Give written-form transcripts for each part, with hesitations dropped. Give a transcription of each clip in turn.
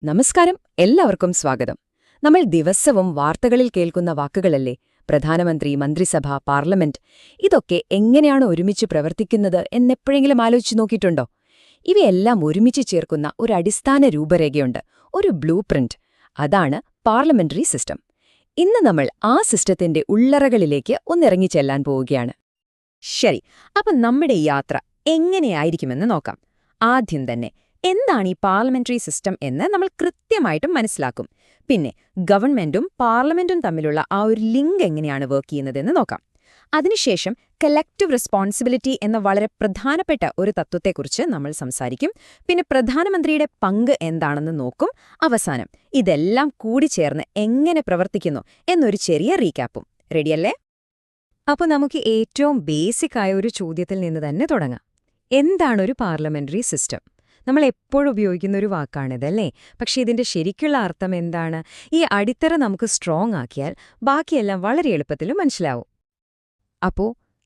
നമസ്കാരം, എല്ലാവർക്കും സ്വാഗതം. നമ്മൾ ദിവസവും വാർത്തകളിൽ കേൾക്കുന്ന വാക്കുകളല്ലേ പ്രധാനമന്ത്രി, മന്ത്രിസഭ, പാർലമെന്റ്. ഇതൊക്കെ എങ്ങനെയാണ് ഒരുമിച്ച് പ്രവർത്തിക്കുന്നത് എന്നെപ്പോഴെങ്കിലും ആലോചിച്ചു നോക്കിയിട്ടുണ്ടോ? ഇവയെല്ലാം ഒരുമിച്ച് ചേർക്കുന്ന ഒരു അടിസ്ഥാന രൂപരേഖയുണ്ട്, ഒരു ബ്ലൂ പ്രിന്റ്. അതാണ് പാർലമെന്ററി സിസ്റ്റം. ഇന്ന് നമ്മൾ ആ സിസ്റ്റത്തിന്റെ ഉള്ളറകളിലേക്ക് ഒന്നിറങ്ങിച്ചെല്ലാൻ പോവുകയാണ്. ശരി, അപ്പം നമ്മുടെ യാത്ര എങ്ങനെയായിരിക്കുമെന്ന് നോക്കാം. ആദ്യം തന്നെ എന്താണ് ഈ പാർലമെന്ററി സിസ്റ്റം എന്ന് നമ്മൾ കൃത്യമായിട്ടും മനസ്സിലാക്കും. പിന്നെ ഗവൺമെന്റും പാർലമെന്റും തമ്മിലുള്ള ആ ഒരു ലിങ്ക് എങ്ങനെയാണ് വർക്ക് ചെയ്യുന്നതെന്ന് നോക്കാം. അതിനുശേഷം കളക്റ്റീവ് റെസ്പോൺസിബിലിറ്റി എന്ന വളരെ പ്രധാനപ്പെട്ട ഒരു തത്വത്തെക്കുറിച്ച് നമ്മൾ സംസാരിക്കും. പിന്നെ പ്രധാനമന്ത്രിയുടെ പങ്ക് എന്താണെന്ന് നോക്കും. അവസാനം ഇതെല്ലാം കൂടിച്ചേർന്ന് എങ്ങനെ പ്രവർത്തിക്കുന്നു എന്നൊരു ചെറിയ റീക്യാപ്പും. റെഡിയല്ലേ? അപ്പോൾ നമുക്ക് ഏറ്റവും ബേസിക് ആയ ഒരു ചോദ്യത്തിൽ നിന്ന് തന്നെ തുടങ്ങാം. എന്താണൊരു പാർലമെന്ററി സിസ്റ്റം? നമ്മൾ എപ്പോഴും ഉപയോഗിക്കുന്ന ഒരു വാക്കാണിതല്ലേ? പക്ഷേ ഇതിന്റെ ശരിക്കുള്ള അർത്ഥം എന്താണ്? ഈ അടിത്തറ നമുക്ക് സ്ട്രോങ് ആക്കിയാൽ ബാക്കിയെല്ലാം വളരെ എളുപ്പത്തിൽ മനസ്സിലാവും. അപ്പോ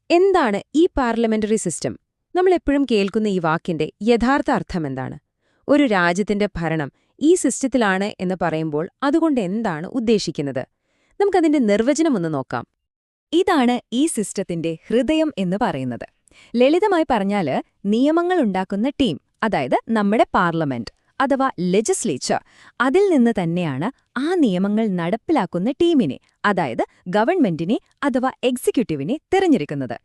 എന്താണ് ഈ പാർലമെന്ററി സിസ്റ്റം? നമ്മൾ എപ്പോഴും കേൾക്കുന്ന ഈ വാക്കിന്റെ യഥാർത്ഥ അർത്ഥം എന്താണ്? ഒരു രാജ്യത്തിന്റെ ഭരണം ഈ സിസ്റ്റത്തിലാണ് എന്ന് പറയുമ്പോൾ അതുകൊണ്ട് എന്താണ് ഉദ്ദേശിക്കുന്നത്? നമുക്കതിന്റെ നിർവചനം ഒന്ന് നോക്കാം. ഇതാണ് ഈ സിസ്റ്റത്തിന്റെ ഹൃദയം എന്ന് പറയുന്നത്. ലളിതമായി പറഞ്ഞാല് നിയമങ്ങൾ ഉണ്ടാക്കുന്ന ടീം, അതായത് നമ്മുടെ പാർലമെന്റ് അഥവാ ലെജിസ്ലേച്ചർ, അതിൽ നിന്ന് തന്നെയാണ് ആ നിയമങ്ങൾ നടപ്പിലാക്കുന്ന ടീമിനെ, അതായത് ഗവൺമെന്റിനെ അഥവാ എക്സിക്യൂട്ടീവിനെ തിരഞ്ഞെടുക്കുന്നത്.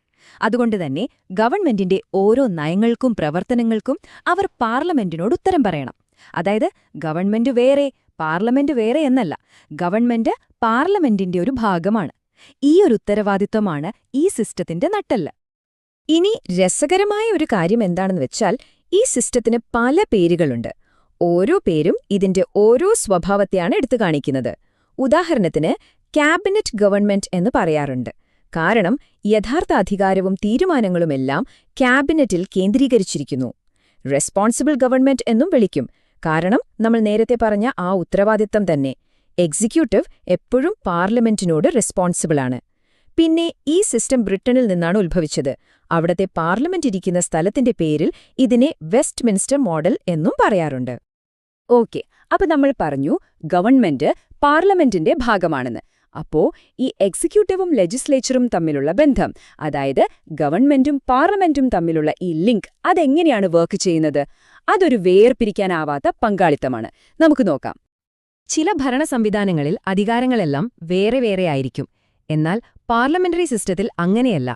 അതുകൊണ്ടുതന്നെ ഗവൺമെന്റിന്റെ ഓരോ നയങ്ങൾക്കും പ്രവർത്തനങ്ങൾക്കും അവർ പാർലമെന്റിനോട് ഉത്തരം പറയണം. അതായത് ഗവൺമെന്റ് വേറെ, പാർലമെന്റ് വേറെ എന്നല്ല, ഗവൺമെന്റ് പാർലമെന്റിന്റെ ഒരു ഭാഗമാണ്. ഈ ഒരു ഉത്തരവാദിത്വമാണ് ഈ സിസ്റ്റത്തിന്റെ നട്ടെല്ല്. ഇനി രസകരമായ ഒരു കാര്യം എന്താണെന്ന് വെച്ചാൽ, ഈ സിസ്റ്റത്തിന് പല പേരുകളുണ്ട്. ഓരോ പേരും ഇതിന്റെ ഓരോ സ്വഭാവത്തെയാണ് എടുത്തു കാണിക്കുന്നത്. ഉദാഹരണത്തിന് ക്യാബിനറ്റ് ഗവൺമെന്റ് എന്ന് പറയാറുണ്ട്. കാരണം യഥാർത്ഥ അധികാരവും തീരുമാനങ്ങളുമെല്ലാം ക്യാബിനറ്റിൽ കേന്ദ്രീകരിച്ചിരിക്കുന്നു. റെസ്പോൺസിബിൾ ഗവൺമെന്റ് എന്നും വിളിക്കും. കാരണം നമ്മൾ നേരത്തെ പറഞ്ഞ ആ ഉത്തരവാദിത്തം തന്നെ. എക്സിക്യൂട്ടീവ് എപ്പോഴും പാർലമെന്റിനോട് റെസ്പോൺസിബിളാണ്. പിന്നെ ഈ സിസ്റ്റം ബ്രിട്ടനിൽ നിന്നാണ് ഉത്ഭവിച്ചത്. അവിടത്തെ പാർലമെന്റ് ഇരിക്കുന്ന സ്ഥലത്തിന്റെ പേരിൽ ഇതിനെ വെസ്റ്റ്മിൻസ്റ്റർ മോഡൽ എന്നും പറയാറുണ്ട്. ഓക്കെ, അപ്പൊ നമ്മൾ പറഞ്ഞു ഗവൺമെന്റ് പാർലമെന്റിന്റെ ഭാഗമാണെന്ന്. അപ്പോ ഈ എക്സിക്യൂട്ടീവും ലെജിസ്ലേച്ചറും തമ്മിലുള്ള ബന്ധം, അതായത് ഗവൺമെന്റും പാർലമെന്റും തമ്മിലുള്ള ഈ ലിങ്ക്, അതെങ്ങനെയാണ് വർക്ക് ചെയ്യുന്നത്? അതൊരു വേർപിരിക്കാനാവാത്ത പങ്കാളിത്തമാണ്. നമുക്ക് നോക്കാം. ചില ഭരണ സംവിധാനങ്ങളിൽ അധികാരങ്ങളെല്ലാം വേറെ വേറെ ആയിരിക്കും. എന്നാൽ പാർലമെന്ററി സിസ്റ്റത്തിൽ അങ്ങനെയല്ല.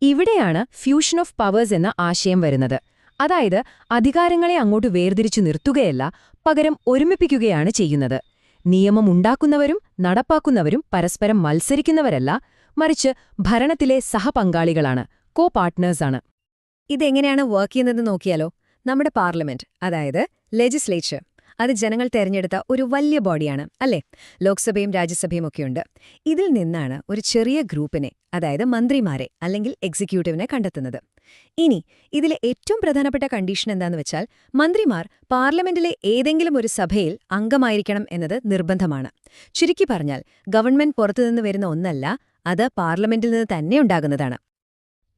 ഇവിടെയാണ് ഫ്യൂഷൻ ഓഫ് പവേഴ്സ് എന്ന ആശയം വരുന്നത്. അതായത് അധികാരങ്ങളെ അങ്ങോട്ട് വേർതിരിച്ചു നിർത്തുകയല്ല, പകരം ഒരുമിപ്പിക്കുകയാണ് ചെയ്യുന്നത്. നിയമം ഉണ്ടാക്കുന്നവരും നടപ്പാക്കുന്നവരും പരസ്പരം മത്സരിക്കുന്നവരല്ല, മറിച്ച് ഭരണത്തിലെ സഹപങ്കാളികളാണ്, കോ പാർട്ട്നേഴ്സാണ്. ഇതെങ്ങനെയാണ് വർക്ക് ചെയ്യുന്നത് നോക്കിയാലോ? നമ്മുടെ പാർലമെന്റ്, അതായത് ലെജിസ്ലേച്ചർ, അത് ജനങ്ങൾ തെരഞ്ഞെടുത്ത ഒരു വലിയ ബോഡിയാണ് അല്ലേ? ലോക്സഭയും രാജ്യസഭയും ഒക്കെയുണ്ട്. ഇതിൽ നിന്നാണ് ഒരു ചെറിയ ഗ്രൂപ്പിനെ, അതായത് മന്ത്രിമാരെ അല്ലെങ്കിൽ എക്സിക്യൂട്ടീവിനെ കണ്ടെത്തുന്നത്. ഇനി ഇതിലെ ഏറ്റവും പ്രധാനപ്പെട്ട കണ്ടീഷൻ എന്താന്ന് വെച്ചാൽ, മന്ത്രിമാർ പാർലമെന്റിലെ ഏതെങ്കിലും ഒരു സഭയിൽ അംഗമായിരിക്കണം എന്നത് നിർബന്ധമാണ്. ചുരുക്കി പറഞ്ഞാൽ ഗവൺമെന്റ് പുറത്തുനിന്ന് വരുന്ന ഒന്നല്ല, അത് പാർലമെന്റിൽ നിന്ന് തന്നെ ഉണ്ടാകുന്നതാണ്.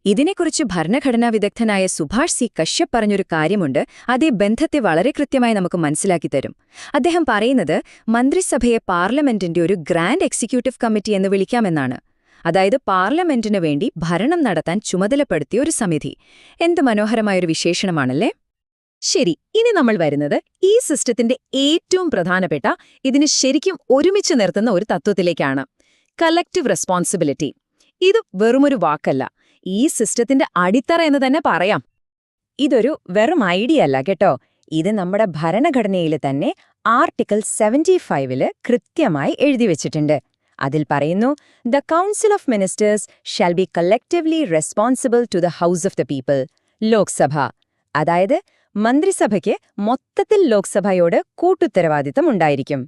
ഇതിനെക്കുറിച്ച് ഭരണഘടനാ വിദഗ്ധനായ സുഭാഷ് സി കശ്യപ് പറഞ്ഞൊരു കാര്യമുണ്ട്. അതേ ബന്ധത്തെ വളരെ കൃത്യമായി നമുക്ക് മനസ്സിലാക്കിത്തരും. അദ്ദേഹം പറയുന്നത് മന്ത്രിസഭയെ പാർലമെന്റിന്റെ ഒരു ഗ്രാൻഡ് എക്സിക്യൂട്ടീവ് കമ്മിറ്റി എന്ന് വിളിക്കാമെന്നാണ്. അതായത് പാർലമെന്റിനു വേണ്ടി ഭരണം നടത്താൻ ചുമതലപ്പെടുത്തിയ ഒരു സമിതി. എന്ത് മനോഹരമായൊരു വിശേഷണമാണല്ലേ? ശരി, ഇനി നമ്മൾ വരുന്നത് ഈ സിസ്റ്റത്തിന്റെ ഏറ്റവും പ്രധാനപ്പെട്ട, ഇതിന് ശരിക്കും ഒരുമിച്ച് നിർത്തുന്ന ഒരു തത്വത്തിലേക്കാണ്: കളക്റ്റീവ് റെസ്പോൺസിബിലിറ്റി. ഇത് വെറുമൊരു വാക്കല്ല, ഈ സിസ്റ്റത്തിന്റെ അടിത്തറ എന്ന് തന്നെ പറയാം. ഇതൊരു വെറും ഐഡിയ അല്ല കേട്ടോ. ഇത് നമ്മുടെ ഭരണഘടനയിൽ തന്നെ ആർട്ടിക്കിൾ 75 കൃത്യമായി എഴുതിവെച്ചിട്ടുണ്ട്. അതിൽ പറയുന്നു, the council of ministers shall be collectively responsible to the house of the people. Lok Sabha, അതായത് മന്ത്രിസഭയ്ക്ക് മൊത്തത്തിൽ ലോക്സഭയോട് കൂട്ടുത്തരവാദിത്തം ഉണ്ടായിരിക്കും.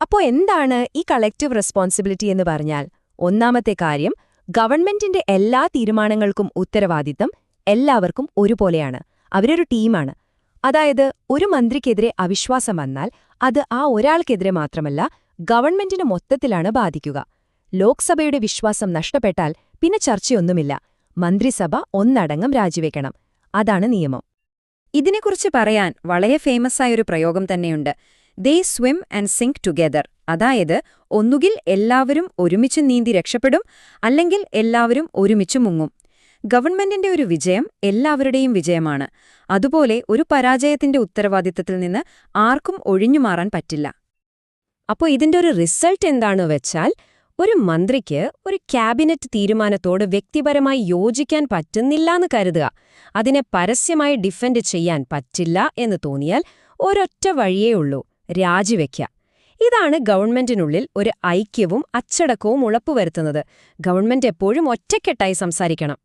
അപ്പോ എന്താണ് ഈ കളക്റ്റീവ് റെസ്പോൺസിബിലിറ്റി എന്ന് പറഞ്ഞാൽ? ഒന്നാമത്തെ കാര്യം, ഗവൺമെന്റിന്റെ എല്ലാ തീരുമാനങ്ങൾക്കും ഉത്തരവാദിത്തം എല്ലാവർക്കും ഒരുപോലെയാണ്. അവരൊരു ടീമാണ്. അതായത് ഒരു മന്ത്രിക്കെതിരെ അവിശ്വാസം വന്നാൽ അത് ആ ഒരാൾക്കെതിരെ മാത്രമല്ല, ഗവൺമെന്റിന് മൊത്തത്തിലാണ് ബാധിക്കുക. ലോക്സഭയുടെ വിശ്വാസം നഷ്ടപ്പെട്ടാൽ പിന്നെ ചർച്ചയൊന്നുമില്ല, മന്ത്രിസഭ ഒന്നടങ്കം രാജിവെക്കണം. അതാണ് നിയമം. ഇതിനെക്കുറിച്ച് പറയാൻ വളരെ ഫേമസായൊരു പ്രയോഗം തന്നെയുണ്ട്. ദേ സ്വിം ആൻഡ് സിങ്ക് ടുഗെദർ. അതായത് ഒന്നുകിൽ എല്ലാവരും ഒരുമിച്ച് നീന്തി രക്ഷപ്പെടും, അല്ലെങ്കിൽ എല്ലാവരും ഒരുമിച്ച് മുങ്ങും. ഗവൺമെന്റിന്റെ ഒരു വിജയം എല്ലാവരുടെയും വിജയമാണ്. അതുപോലെ ഒരു പരാജയത്തിന്റെ ഉത്തരവാദിത്തത്തിൽ നിന്ന് ആർക്കും ഒഴിഞ്ഞുമാറാൻ പറ്റില്ല. അപ്പോൾ ഇതിന്റെ ഒരു റിസൾട്ട് എന്താണെന്ന് വെച്ചാൽ, ഒരു മന്ത്രിക്ക് ഒരു ക്യാബിനറ്റ് തീരുമാനത്തോട് വ്യക്തിപരമായി യോജിക്കാൻ പറ്റുന്നില്ലാന്ന് കരുതുക. അതിനെ പരസ്യമായി ഡിഫെൻഡ് ചെയ്യാൻ പറ്റില്ല എന്ന് തോന്നിയാൽ ഒരൊറ്റ വഴിയേ ഉള്ളൂ: രാജിവെക്കുക. ഇതാണ് ഗവൺമെന്റിനുള്ളിൽ ഒരു ഐക്യവും അച്ചടക്കവും ഉറപ്പുവരുത്തുന്നത്. ഗവൺമെന്റ് എപ്പോഴും ഒറ്റക്കെട്ടായി സംസാരിക്കണം.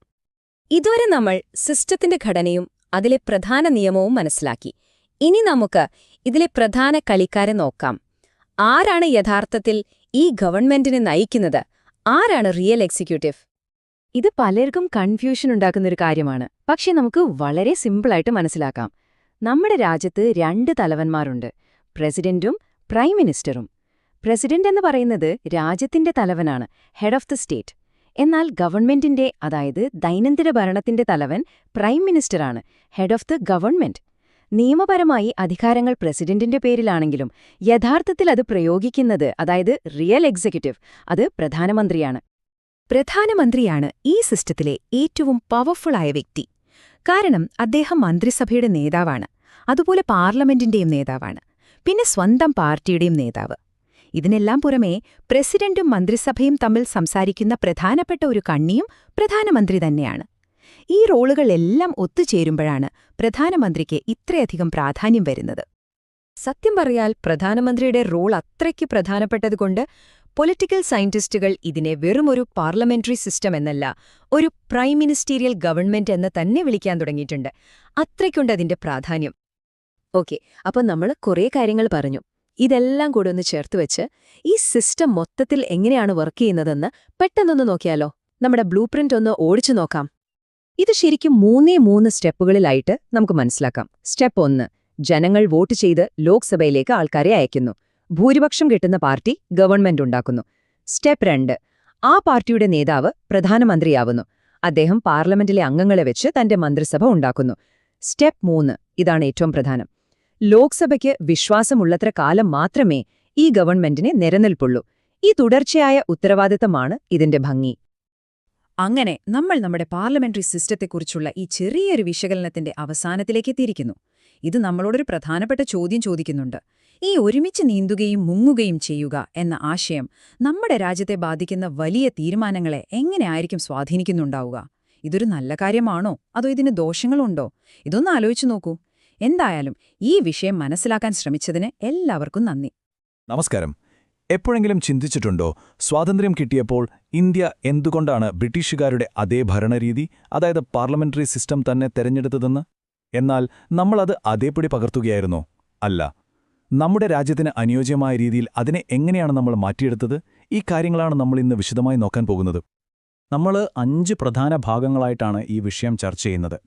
ഇതുവരെ നമ്മൾ സിസ്റ്റത്തിന്റെ ഘടനയും അതിലെ പ്രധാന നിയമവും മനസ്സിലാക്കി. ഇനി നമുക്ക് ഇതിലെ പ്രധാന കളിക്കാരെ നോക്കാം. ആരാണ് യഥാർത്ഥത്തിൽ ഈ ഗവൺമെന്റിനെ നയിക്കുന്നത്? ആരാണ് റിയൽ എക്സിക്യൂട്ടീവ്? ഇത് പലർക്കും കൺഫ്യൂഷൻ ഉണ്ടാക്കുന്നൊരു കാര്യമാണ്. പക്ഷെ നമുക്ക് വളരെ സിമ്പിളായിട്ട് മനസ്സിലാക്കാം. നമ്മുടെ രാജ്യത്ത് 2 തലവന്മാരുണ്ട്: പ്രസിഡന്റും പ്രൈം മിനിസ്റ്ററും. പ്രസിഡന്റ് എന്ന് പറയുന്നത് രാജ്യത്തിന്റെ തലവനാണ്, ഹെഡ് ഓഫ് ദി സ്റ്റേറ്റ്. എന്നാൽ ഗവൺമെന്റിന്റെ, അതായത് ദൈനംദിന ഭരണത്തിന്റെ തലവൻ പ്രൈം മിനിസ്റ്ററാണ്, ഹെഡ് ഓഫ് ദി ഗവൺമെന്റ്. നിയമപരമായി അധികാരങ്ങൾ പ്രസിഡന്റിന്റെ പേരിലാണെങ്കിലും യഥാർത്ഥത്തിൽ അത് പ്രയോഗിക്കുന്നത്, അതായത് റിയൽ എക്സിക്യൂട്ടീവ്, അത് പ്രധാനമന്ത്രിയാണ്. പ്രധാനമന്ത്രിയാണ് ഈ സിസ്റ്റത്തിലെ ഏറ്റവും പവർഫുള്ളായ വ്യക്തി. കാരണം അദ്ദേഹം മന്ത്രിസഭയുടെ നേതാവാണ്, അതുപോലെ പാർലമെന്റിന്റെയും നേതാവാണ്, പിന്നെ സ്വന്തം പാർട്ടിയുടെയും നേതാവ്. ഇതിനെല്ലാം പുറമേ പ്രസിഡന്റും മന്ത്രിസഭയും തമ്മിൽ സംസാരിക്കുന്ന പ്രധാനപ്പെട്ട ഒരു കണ്ണിയും പ്രധാനമന്ത്രി തന്നെയാണ്. ഈ റോളുകളെല്ലാം ഒത്തുചേരുമ്പോഴാണ് പ്രധാനമന്ത്രിക്ക് ഇത്രയധികം പ്രാധാന്യം വരുന്നത്. സത്യം പറയാൽ പ്രധാനമന്ത്രിയുടെ റോൾ അത്രയ്ക്ക് പ്രധാനപ്പെട്ടതുകൊണ്ട് പൊളിറ്റിക്കൽ സയന്റിസ്റ്റുകൾ ഇതിനെ വെറുമൊരു പാർലമെന്ററി സിസ്റ്റം എന്നല്ല, ഒരു പ്രൈം മിനിസ്റ്റീരിയൽ ഗവൺമെന്റ് എന്ന് തന്നെ വിളിക്കാൻ തുടങ്ങിയിട്ടുണ്ട്. അത്രയ്ക്കുണ്ട് അതിന്റെ പ്രാധാന്യം. ഓക്കെ, അപ്പോൾ നമ്മൾ കുറേ കാര്യങ്ങൾ പറഞ്ഞു. ഇതെല്ലാം കൂടെ ഒന്ന് ചേർത്തുവെച്ച് ഈ സിസ്റ്റം മൊത്തത്തിൽ എങ്ങനെയാണ് വർക്ക് ചെയ്യുന്നതെന്ന് പെട്ടെന്നൊന്ന് നോക്കിയാലോ? നമ്മുടെ ബ്ലൂ പ്രിന്റ് ഒന്ന് ഓടിച്ചു നോക്കാം. ഇത് ശരിക്കും 3 സ്റ്റെപ്പുകളിലായിട്ട് നമുക്ക് മനസ്സിലാക്കാം. സ്റ്റെപ്പ് 1: ജനങ്ങൾ വോട്ട് ചെയ്ത് ലോക്സഭയിലേക്ക് ആൾക്കാരെ അയക്കുന്നു. ഭൂരിപക്ഷം കിട്ടുന്ന പാർട്ടി ഗവൺമെന്റ് ഉണ്ടാക്കുന്നു. സ്റ്റെപ്പ് 2: ആ പാർട്ടിയുടെ നേതാവ് പ്രധാനമന്ത്രിയാവുന്നു. അദ്ദേഹം പാർലമെന്റിലെ അംഗങ്ങളെ വെച്ച് തന്റെ മന്ത്രിസഭ ഉണ്ടാക്കുന്നു. സ്റ്റെപ്പ് 3: ഇതാണ് ഏറ്റവും പ്രധാനം. ലോക്സഭയ്ക്ക് വിശ്വാസമുള്ളത്ര കാലം മാത്രമേ ഈ ഗവൺമെന്റിനെ നിലനിൽപ്പുള്ളൂ. ഈ തുടർച്ചയായ ഉത്തരവാദിത്തമാണ് ഇതിന്റെ ഭംഗി. അങ്ങനെ നമ്മൾ നമ്മുടെ പാർലമെന്ററി സിസ്റ്റത്തെക്കുറിച്ചുള്ള ഈ ചെറിയൊരു വിശകലനത്തിന്റെ അവസാനത്തിലേക്ക് എത്തിയിരിക്കുന്നു. ഇത് നമ്മളോടൊരു പ്രധാനപ്പെട്ട ചോദ്യം ചോദിക്കുന്നുണ്ട്. ഈ ഒരുമിച്ച് നീന്തുകയും മുങ്ങുകയും ചെയ്യുക എന്ന ആശയം നമ്മുടെ രാജ്യത്തെ ബാധിക്കുന്ന വലിയ തീരുമാനങ്ങളെ എങ്ങനെയായിരിക്കും സ്വാധീനിക്കുന്നുണ്ടാവുക? ഇതൊരു നല്ല കാര്യമാണോ, അതോ ഇതിന് ദോഷങ്ങളുണ്ടോ? ഇതൊന്ന് ആലോചിച്ചു നോക്കൂ. എന്തായാലും ഈ വിഷയം മനസ്സിലാക്കാൻ ശ്രമിച്ചതിന് എല്ലാവർക്കും നന്ദി. നമസ്കാരം. എപ്പോഴെങ്കിലും ചിന്തിച്ചിട്ടുണ്ടോ, സ്വാതന്ത്ര്യം കിട്ടിയപ്പോൾ ഇന്ത്യ എന്തുകൊണ്ടാണ് ബ്രിട്ടീഷുകാരുടെ അതേ ഭരണരീതി, അതായത് പാർലമെന്ററി സിസ്റ്റം തന്നെ തെരഞ്ഞെടുത്തതെന്ന്? എന്നാൽ നമ്മളത് അതേപടി പകർത്തുകയായിരുന്നോ? അല്ല. നമ്മുടെ രാജ്യത്തിന് അനുയോജ്യമായ രീതിയിൽ അതിനെ എങ്ങനെയാണ് നമ്മൾ മാറ്റിയെടുത്തത്? ഈ കാര്യങ്ങളാണ് നമ്മൾ ഇന്ന് വിശദമായി നോക്കാൻ പോകുന്നത്. നമ്മൾ 5 പ്രധാന ഭാഗങ്ങളായിട്ടാണ് ഈ വിഷയം ചർച്ച ചെയ്യുന്നത്.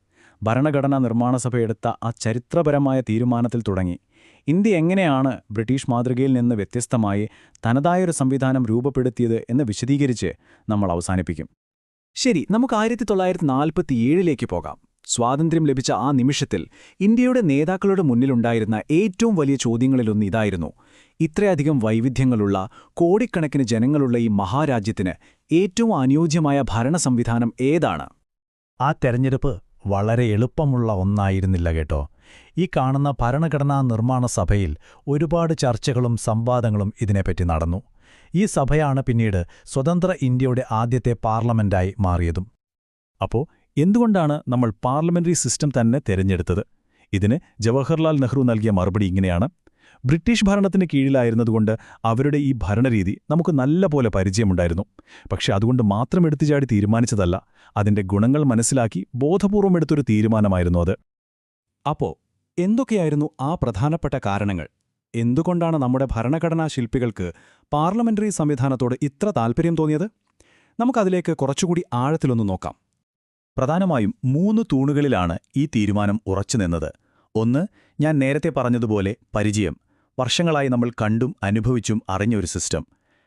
ഭരണഘടനാ നിർമ്മാണസഭ എടുത്ത ആ ചരിത്രപരമായ തീരുമാനത്തിൽ തുടങ്ങി ഇന്ത്യ എങ്ങനെയാണ് ബ്രിട്ടീഷ് മാതൃകയിൽ നിന്ന് വ്യത്യസ്തമായി തനതായൊരു സംവിധാനം രൂപപ്പെടുത്തിയത് എന്ന് വിശദീകരിച്ച് നമ്മൾ അവസാനിപ്പിക്കും. ശരി, നമുക്ക് 1947ലേക്ക് പോകാം. സ്വാതന്ത്ര്യം ലഭിച്ച ആ നിമിഷത്തിൽ ഇന്ത്യയുടെ നേതാക്കളുടെ മുന്നിലുണ്ടായിരുന്ന ഏറ്റവും വലിയ ചോദ്യങ്ങളിലൊന്ന് ഇതായിരുന്നു: ഇത്രയധികം വൈവിധ്യങ്ങളുള്ള, കോടിക്കണക്കിന് ജനങ്ങളുള്ള ഈ മഹാരാജ്യത്തിന് ഏറ്റവും അനുയോജ്യമായ ഭരണ സംവിധാനം ഏതാണ്? ആ തെരഞ്ഞെടുപ്പ് വളരെ എളുപ്പമുള്ള ഒന്നായിരുന്നില്ല കേട്ടോ. ഈ കാണുന്ന ഭരണഘടനാ നിർമ്മാണ സഭയിൽ ഒരുപാട് ചർച്ചകളും സംവാദങ്ങളും ഇതിനെപ്പറ്റി നടന്നു. ഈ സഭയാണ് പിന്നീട് സ്വതന്ത്ര ഇന്ത്യയുടെ ആദ്യത്തെ പാർലമെന്റായി മാറിയതും. അപ്പോൾ എന്തുകൊണ്ടാണ് നമ്മൾ പാർലമെന്ററി സിസ്റ്റം തന്നെ തെരഞ്ഞെടുത്തത്? ഇതിന് ജവഹർലാൽ നെഹ്റു നൽകിയ മറുപടി ഇങ്ങനെയാണ്: ബ്രിട്ടീഷ് ഭരണത്തിന് കീഴിലായിരുന്നതുകൊണ്ട് അവരുടെ ഈ ഭരണരീതി നമുക്ക് നല്ലപോലെ പരിചയമുണ്ടായിരുന്നു. പക്ഷെ അതുകൊണ്ട് മാത്രം എടുത്തുചാടി തീരുമാനിച്ചതല്ല, അതിന്റെ ഗുണങ്ങൾ മനസ്സിലാക്കി ബോധപൂർവം എടുത്തൊരു തീരുമാനമായിരുന്നു അത്. അപ്പോ എന്തൊക്കെയായിരുന്നു ആ പ്രധാനപ്പെട്ട കാരണങ്ങൾ? എന്തുകൊണ്ടാണ് നമ്മുടെ ഭരണഘടനാ ശില്പികൾക്ക് പാർലമെന്ററി സംവിധാനത്തോട് ഇത്ര താൽപ്പര്യം തോന്നിയത്? നമുക്കതിലേക്ക് കുറച്ചുകൂടി ആഴത്തിലൊന്നു നോക്കാം. പ്രധാനമായും 3 തൂണുകളിലാണ് ഈ തീരുമാനം ഉറച്ചുനിന്നത്. 1, ഞാൻ നേരത്തെ പറഞ്ഞതുപോലെ പരിചയം. വർഷങ്ങളായി നമ്മൾ കണ്ടും അനുഭവിച്ചും അറിഞ്ഞൊരു സിസ്റ്റം.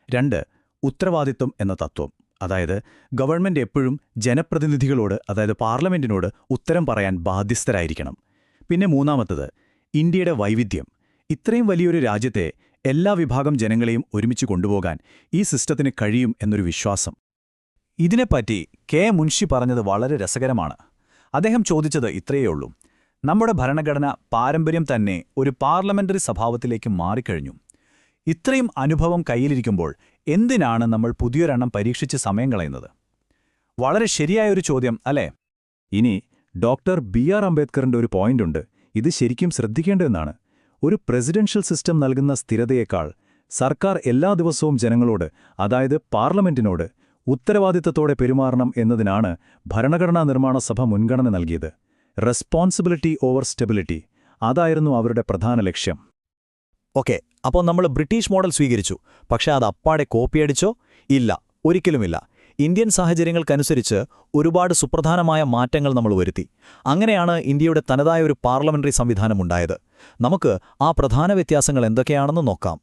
2, ഉത്തരവാദിത്വം എന്ന തത്വം. അതായത് ഗവൺമെന്റ് എപ്പോഴും ജനപ്രതിനിധികളോട്, അതായത് പാർലമെന്റിനോട് ഉത്തരം പറയാൻ ബാധ്യസ്ഥരായിരിക്കണം. പിന്നെ 3ാമത്തത് ഇന്ത്യയുടെ വൈവിധ്യം. ഇത്രയും വലിയൊരു രാജ്യത്തെ എല്ലാ വിഭാഗം ജനങ്ങളെയും ഒരുമിച്ച് കൊണ്ടുപോകാൻ ഈ സിസ്റ്റത്തിന് കഴിയും എന്നൊരു വിശ്വാസം. ഇതിനെപ്പറ്റി കെ മുൻഷി പറഞ്ഞത് വളരെ രസകരമാണ്. അദ്ദേഹം ചോദിച്ചത് ഇത്രയേയുള്ളൂ: നമ്മുടെ ഭരണഘടന പാരമ്പര്യം തന്നെ ഒരു പാർലമെന്ററി സ്വഭാവത്തിലേക്ക് മാറിക്കഴിഞ്ഞു. ഇത്രയും അനുഭവം കയ്യിലിരിക്കുമ്പോൾ എന്തിനാണ് നമ്മൾ പുതിയൊരെണ്ണം പരീക്ഷിച്ച് സമയം കളയുന്നത്? വളരെ ശരിയായൊരു ചോദ്യം, അല്ലേ? ഇനി ഡോക്ടർ ബി.ആർ. അംബേദ്കറിന്റെ ഒരു പോയിന്റുണ്ട്. ഇത് ശരിക്കും ശ്രദ്ധിക്കേണ്ടതെന്നാണ്. ഒരു പ്രസിഡൻഷ്യൽ സിസ്റ്റം നൽകുന്ന സ്ഥിരതയേക്കാൾ സർക്കാർ എല്ലാ ദിവസവും ജനങ്ങളോട്, അതായത് പാർലമെന്റിനോട് ഉത്തരവാദിത്തത്തോടെ പെരുമാറണം എന്നതിനാണ് ഭരണഘടനാ നിർമ്മാണ സഭ മുൻഗണന നൽകിയത്. റെസ്പോൺസിബിലിറ്റി ഓവർ സ്റ്റെബിലിറ്റി, അതായിരുന്നു അവരുടെ പ്രധാന ലക്ഷ്യം. ഓക്കെ, അപ്പോൾ നമ്മൾ ബ്രിട്ടീഷ് മോഡൽ സ്വീകരിച്ചു. പക്ഷേ അത് അപ്പാടെ കോപ്പിയടിച്ചോ? ഇല്ല, ഒരിക്കലുമില്ല. ഇന്ത്യൻ സാഹചര്യങ്ങൾക്കനുസരിച്ച് ഒരുപാട് സുപ്രധാനമായ മാറ്റങ്ങൾ നമ്മൾ വരുത്തി. അങ്ങനെയാണ് ഇന്ത്യയുടെ തനതായ ഒരു പാർലമെന്ററി സംവിധാനമുണ്ടായത്. നമുക്ക് ആ പ്രധാന വ്യത്യാസങ്ങൾ എന്തൊക്കെയാണെന്ന് നോക്കാം.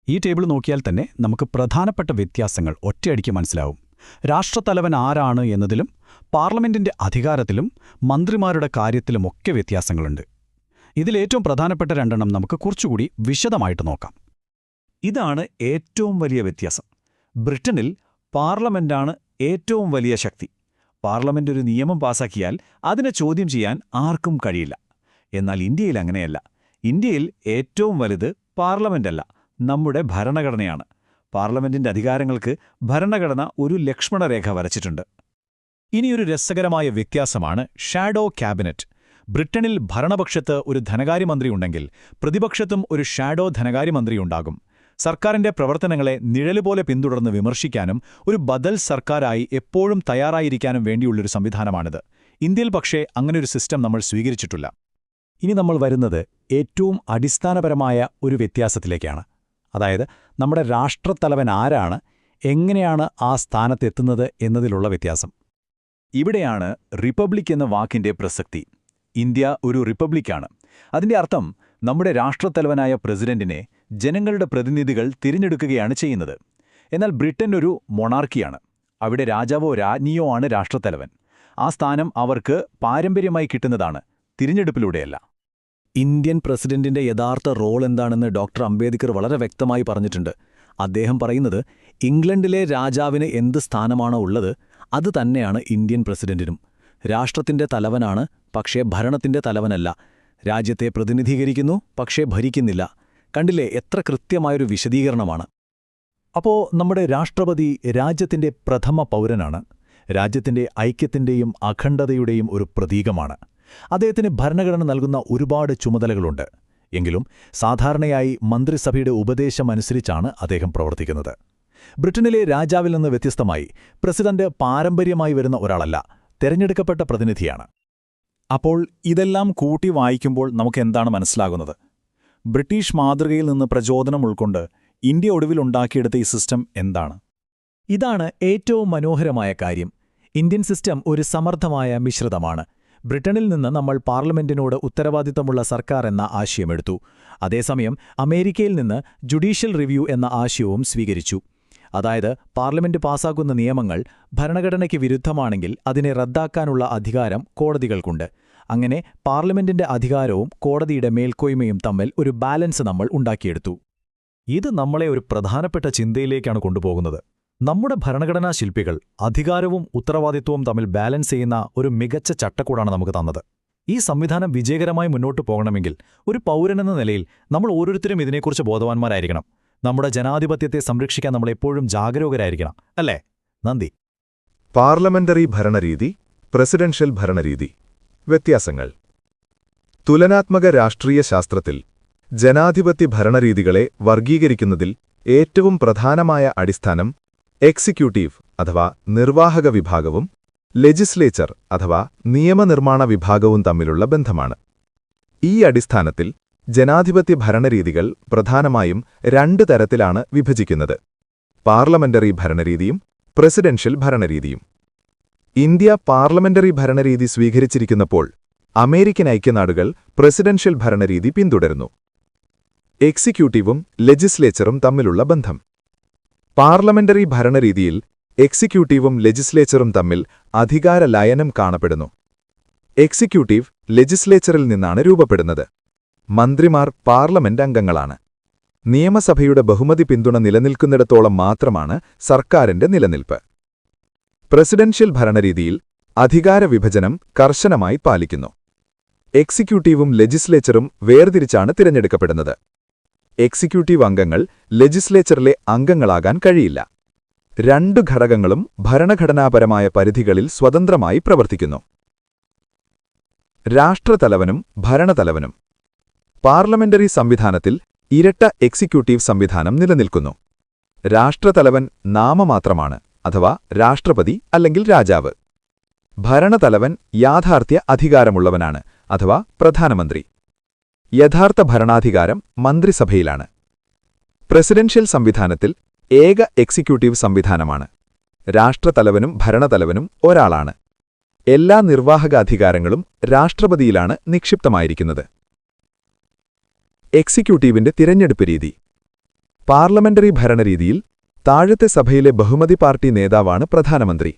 ഈ ടേബിൾ നോക്കിയാൽ തന്നെ നമുക്ക് പ്രധാനപ്പെട്ട വ്യത്യാസങ്ങൾ ഒറ്റയടിക്ക് മനസ്സിലാവും. രാഷ്ട്രത്തലവൻ ആരാണ് എന്നതിലും പാർലമെന്റിന്റെ അധികാരത്തിലും മന്ത്രിമാരുടെ കാര്യത്തിലുമൊക്കെ വ്യത്യാസങ്ങളുണ്ട്. ഇതിലേറ്റവും പ്രധാനപ്പെട്ട രണ്ടെണ്ണം നമുക്ക് കുറച്ചുകൂടി വിശദമായിട്ട് നോക്കാം. ഇതാണ് ഏറ്റവും വലിയ വ്യത്യാസം. ബ്രിട്ടനിൽ പാർലമെന്റാണ് ഏറ്റവും വലിയ ശക്തി. പാർലമെന്റ് ഒരു നിയമം പാസാക്കിയാൽ അതിനെ ചോദ്യം ചെയ്യാൻ ആർക്കും കഴിയില്ല. എന്നാൽ ഇന്ത്യയിൽ അങ്ങനെയല്ല. ഇന്ത്യയിൽ ഏറ്റവും വലുത് പാർലമെന്റല്ല, നമ്മുടെ ഭരണഘടനയാണ്. പാർലമെന്റിന്റെ അധികാരങ്ങൾക്ക് ഭരണഘടന ഒരു ലക്ഷ്മണരേഖ വരച്ചിട്ടുണ്ട്. ഇനിയൊരു രസകരമായ വ്യത്യാസമാണ് ഷാഡോ ക്യാബിനറ്റ്. ബ്രിട്ടനിൽ ഭരണപക്ഷത്ത് ഒരു ധനകാര്യമന്ത്രിയുണ്ടെങ്കിൽ പ്രതിപക്ഷത്തും ഒരു ഷാഡോ ധനകാര്യമന്ത്രിയുണ്ടാകും. സർക്കാരിന്റെ പ്രവർത്തനങ്ങളെ നിഴലുപോലെ പിന്തുടർന്ന് വിമർശിക്കാനും ഒരു ബദൽ സർക്കാരായി എപ്പോഴും തയ്യാറായിരിക്കാനും വേണ്ടിയുള്ളൊരു സംവിധാനമാണിത്. ഇന്ത്യയിൽ പക്ഷേ അങ്ങനെയൊരു സിസ്റ്റം നമ്മൾ സ്വീകരിച്ചിട്ടില്ല. ഇനി നമ്മൾ വരുന്നത് ഏറ്റവും അടിസ്ഥാനപരമായ ഒരു വ്യത്യാസത്തിലേക്കാണ്. അതായത് നമ്മുടെ രാഷ്ട്രത്തലവൻ ആരാണ്, എങ്ങനെയാണ് ആ സ്ഥാനത്തെത്തുന്നത് എന്നതിലുള്ള വ്യത്യാസം. ഇവിടെയാണ് റിപ്പബ്ലിക് എന്ന വാക്കിന്റെ പ്രസക്തി. ഇന്ത്യ ഒരു റിപ്പബ്ലിക്കാണ്. അതിന്റെ അർത്ഥം നമ്മുടെ രാഷ്ട്രത്തലവനായ പ്രസിഡന്റിനെ ജനങ്ങളുടെ പ്രതിനിധികൾ തിരഞ്ഞെടുക്കുകയാണ് ചെയ്യുന്നത്. എന്നാൽ ബ്രിട്ടൻ ഒരു മൊണാർക്കിയാണ്. അവിടെ രാജാവോ രാജ്ഞിയോ ആണ് രാഷ്ട്രത്തലവൻ. ആ സ്ഥാനം അവർക്ക് പാരമ്പര്യമായി കിട്ടുന്നതാണ്, തിരഞ്ഞെടുപ്പിലൂടെയല്ല. ഇന്ത്യൻ പ്രസിഡന്റിന്റെ യഥാർത്ഥ റോൾ എന്താണെന്ന് ഡോക്ടർ അംബേദ്കർ വളരെ വ്യക്തമായി പറഞ്ഞിട്ടുണ്ട്. അദ്ദേഹം പറയുന്നത് ഇംഗ്ലണ്ടിലെ രാജാവിന് എന്ത് സ്ഥാനമാണോ ഉള്ളത് അത് തന്നെയാണ് ഇന്ത്യൻ പ്രസിഡന്റിനും. രാഷ്ട്രത്തിന്റെ തലവനാണ്, പക്ഷേ ഭരണത്തിന്റെ തലവനല്ല. രാജ്യത്തെ പ്രതിനിധീകരിക്കുന്നു, പക്ഷേ ഭരിക്കുന്നില്ല. കണ്ടില്ലേ, എത്ര കൃത്യമായൊരു വിശദീകരണമാണ്. അപ്പോൾ നമ്മുടെ രാഷ്ട്രപതി രാജ്യത്തിന്റെ പ്രഥമ പൗരനാണ്. രാജ്യത്തിന്റെ ഐക്യത്തിന്റെയും അഖണ്ഡതയുടെയും ഒരു പ്രതീകമാണ്. അദ്ദേഹത്തിന് ഭരണഘടന നൽകുന്ന ഒരുപാട് ചുമതലകളുണ്ട്. എങ്കിലും സാധാരണയായി മന്ത്രിസഭയുടെ ഉപദേശമനുസരിച്ചാണ് അദ്ദേഹം പ്രവർത്തിക്കുന്നത്. ബ്രിട്ടനിലെ രാജാവിൽ നിന്ന് വ്യത്യസ്തമായി പ്രസിഡന്റ് പാരമ്പര്യമായി വരുന്ന ഒരാളല്ല, തെരഞ്ഞെടുക്കപ്പെട്ട പ്രതിനിധിയാണ്. അപ്പോൾ ഇതെല്ലാം കൂട്ടി വായിക്കുമ്പോൾ നമുക്കെന്താണ് മനസ്സിലാകുന്നത്? ബ്രിട്ടീഷ് മാതൃകയിൽ നിന്ന് പ്രചോദനം ഉൾക്കൊണ്ട് ഇന്ത്യ ഒടുവിലുണ്ടാക്കിയെടുത്ത ഈ സിസ്റ്റം എന്താണ്? ഇതാണ് ഏറ്റവും മനോഹരമായ കാര്യം. ഇന്ത്യൻ സിസ്റ്റം ഒരു സമർത്ഥമായ മിശ്രിതമാണ്. ബ്രിട്ടനിൽ നിന്ന് നമ്മൾ പാർലമെന്റിനോട് ഉത്തരവാദിത്തമുള്ള സർക്കാർ എന്ന ആശയമെടുത്തു. അതേസമയം അമേരിക്കയിൽ നിന്ന് ജുഡീഷ്യൽ റിവ്യൂ എന്ന ആശയവും സ്വീകരിച്ചു. അതായത് പാർലമെന്റ് പാസാക്കുന്ന നിയമങ്ങൾ ഭരണഘടനയ്ക്ക് വിരുദ്ധമാണെങ്കിൽ അതിനെ റദ്ദാക്കാനുള്ള അധികാരം കോടതികൾക്കുണ്ട്. അങ്ങനെ പാർലമെന്റിന്റെ അധികാരവും കോടതിയുടെ മേൽക്കോയ്മയും തമ്മിൽ ഒരു ബാലൻസ് നമ്മൾ ഉണ്ടാക്കിയെടുത്തു. ഇത് നമ്മളെ ഒരു പ്രധാനപ്പെട്ട ചിന്തയിലേക്കാണ് കൊണ്ടുപോകുന്നത്. നമ്മുടെ ഭരണഘടനാ ശില്പികൾ അധികാരവും ഉത്തരവാദിത്വവും തമ്മിൽ ബാലൻസ് ചെയ്യുന്ന ഒരു മികച്ച ചട്ടക്കൂടാണ് നമുക്ക് തന്നത്. ഈ സംവിധാനം വിജയകരമായി മുന്നോട്ടു പോകണമെങ്കിൽ ഒരു പൗരനെന്ന നിലയിൽ നമ്മൾ ഓരോരുത്തരും ഇതിനെക്കുറിച്ച് ബോധവാന്മാരായിരിക്കണം. നമ്മുടെ ജനാധിപത്യത്തെ സംരക്ഷിക്കാൻ നമ്മളെപ്പോഴും ജാഗരൂകരായിരിക്കണം, അല്ലേ? നന്ദി. പാർലമെന്ററി ഭരണരീതി, പ്രസിഡൻഷ്യൽ ഭരണരീതി. വ്യത്യാസങ്ങൾ. തുലനാത്മക രാഷ്ട്രീയ ശാസ്ത്രത്തിൽ ജനാധിപത്യ ഭരണരീതികളെ വർഗീകരിക്കുന്നതിൽ ഏറ്റവും പ്രധാനമായ അടിസ്ഥാനം എക്സിക്യൂട്ടീവ് അഥവാ നിർവാഹക വിഭാഗവും ലെജിസ്ലേച്ചർ അഥവാ നിയമനിർമ്മാണ വിഭാഗവും തമ്മിലുള്ള ബന്ധമാണ്. ഈ അടിസ്ഥാനത്തിൽ ജനാധിപത്യ ഭരണരീതികൾ പ്രധാനമായും രണ്ട് തരത്തിലാണ് വിഭജിക്കുന്നത്: പാർലമെന്ററി ഭരണരീതിയും പ്രസിഡൻഷ്യൽ ഭരണരീതിയും. ഇന്ത്യ പാർലമെന്ററി ഭരണരീതി സ്വീകരിച്ചിരിക്കുന്നപ്പോൾ അമേരിക്കൻ ഐക്യനാടുകൾ പ്രസിഡൻഷ്യൽ ഭരണരീതി പിന്തുടരുന്നു. എക്സിക്യൂട്ടീവും ലെജിസ്ലേച്ചറും തമ്മിലുള്ള ബന്ധം. പാർലമെന്ററി ഭരണരീതിയിൽ എക്സിക്യൂട്ടീവും ലെജിസ്ലേച്ചറും തമ്മിൽ അധികാര ലയനം കാണപ്പെടുന്നു. എക്സിക്യൂട്ടീവ് ലെജിസ്ലേച്ചറിൽ നിന്നാണ് രൂപപ്പെടുന്നത്. മന്ത്രിമാർ പാർലമെന്റ് അംഗങ്ങളാണ്. നിയമസഭയുടെ ബഹുമതി പിന്തുണ നിലനിൽക്കുന്നിടത്തോളം മാത്രമാണ് സർക്കാരിന്റെ നിലനിൽപ്പ്. പ്രസിഡൻഷ്യൽ ഭരണരീതിയിൽ അധികാരവിഭജനം കർശനമായി പാലിക്കുന്നു. എക്സിക്യൂട്ടീവും ലെജിസ്ലേച്ചറും വേർതിരിച്ചാണ് തിരഞ്ഞെടുക്കപ്പെടുന്നത്. എക്സിക്യൂട്ടീവ് അംഗങ്ങൾ ലെജിസ്ലേച്ചറിലെ അംഗങ്ങളാകാൻ കഴിയില്ല. രണ്ടു ഘടകങ്ങളും ഭരണഘടനാപരമായ പരിധികളിൽ സ്വതന്ത്രമായി പ്രവർത്തിക്കുന്നു. രാഷ്ട്രതലവനും ഭരണതലവനും. പാർലമെന്ററി സംവിധാനത്തിൽ ഇരട്ട എക്സിക്യൂട്ടീവ് സംവിധാനം നിലനിൽക്കുന്നു. രാഷ്ട്രതലവൻ നാമമാത്രമാണ്, അഥവാ രാഷ്ട്രപതി അല്ലെങ്കിൽ രാജാവ്. ഭരണതലവൻ യാഥാർത്ഥ്യ അധികാരമുള്ളവനാണ്, അഥവാ പ്രധാനമന്ത്രി. യഥാർത്ഥ ഭരണാധികാരം മന്ത്രിസഭയിലാണ്. പ്രസിഡൻഷ്യൽ സംവിധാനത്തിൽ ഏക എക്സിക്യൂട്ടീവ് സംവിധാനമാണ്. രാഷ്ട്രതലവനും ഭരണതലവനും ഒരാളാണ്. എല്ലാ നിർവാഹക അധികാരങ്ങളും രാഷ്ട്രപതിയിലാണ് നിക്ഷിപ്തമായിരിക്കുന്നത്. എക്സിക്യൂട്ടീവിന്റെ തിരഞ്ഞെടുപ്പ് രീതി. പാർലമെന്ററി ഭരണരീതിയിൽ താഴത്തെ സഭയിലെ ബഹുമതി പാർട്ടി നേതാവാണ് പ്രധാനമന്ത്രി.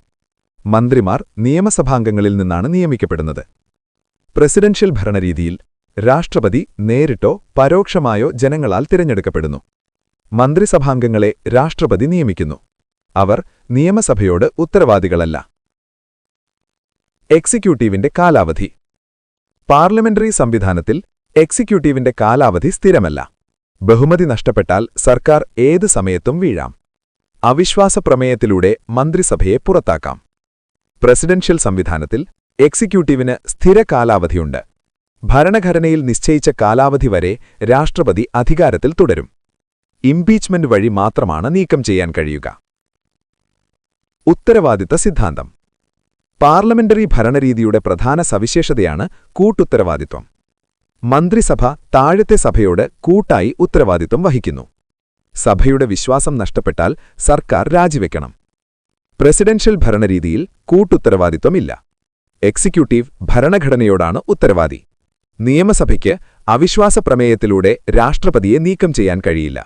മന്ത്രിമാർ നിയമസഭാംഗങ്ങളിൽ നിന്നാണ് നിയമിക്കപ്പെടുന്നത്. പ്രസിഡൻഷ്യൽ ഭരണരീതിയിൽ രാഷ്ട്രപതി നേരിട്ടോ പരോക്ഷമായോ ജനങ്ങളാൽ തിരഞ്ഞെടുക്കപ്പെടുന്നു. മന്ത്രിസഭാംഗങ്ങളെ രാഷ്ട്രപതി നിയമിക്കുന്നു. അവർ നിയമസഭയോട് ഉത്തരവാദികളല്ല. എക്സിക്യൂട്ടീവിന്റെ കാലാവധി. പാർലമെന്ററി സംവിധാനത്തിൽ എക്സിക്യൂട്ടീവിന്റെ കാലാവധി സ്ഥിരമല്ല. ബഹുമതി നഷ്ടപ്പെട്ടാൽ സർക്കാർ ഏത് സമയത്തും വീഴാം. അവിശ്വാസപ്രമേയത്തിലൂടെ മന്ത്രിസഭയെ പുറത്താക്കാം. പ്രസിഡൻഷ്യൽ സംവിധാനത്തിൽ എക്സിക്യൂട്ടീവിന് സ്ഥിര കാലാവധിയുണ്ട്. ഭരണഘടനയിൽ നിശ്ചയിച്ച കാലാവധി വരെ രാഷ്ട്രപതി അധികാരത്തിൽ തുടരും. ഇംപീച്ച്മെന്റ് വഴി മാത്രമാണ് നീക്കം ചെയ്യാൻ കഴിയുക. ഉത്തരവാദിത്ത സിദ്ധാന്തം. പാർലമെന്ററി ഭരണരീതിയുടെ പ്രധാന സവിശേഷതയാണ് കൂട്ടുത്തരവാദിത്വം. മന്ത്രിസഭ താഴത്തെ സഭയോട് കൂട്ടായി ഉത്തരവാദിത്വം വഹിക്കുന്നു. സഭയുടെ വിശ്വാസം നഷ്ടപ്പെട്ടാൽ സർക്കാർ രാജിവെക്കണം. പ്രസിഡൻഷ്യൽ ഭരണരീതിയിൽ കൂട്ടുത്തരവാദിത്വമില്ല. എക്സിക്യൂട്ടീവ് ഭരണഘടനയോടാണ് ഉത്തരവാദി. നിയമസഭയ്ക്ക് അവിശ്വാസപ്രമേയത്തിലൂടെ രാഷ്ട്രപതിയെ നീക്കം ചെയ്യാൻ കഴിയില്ല.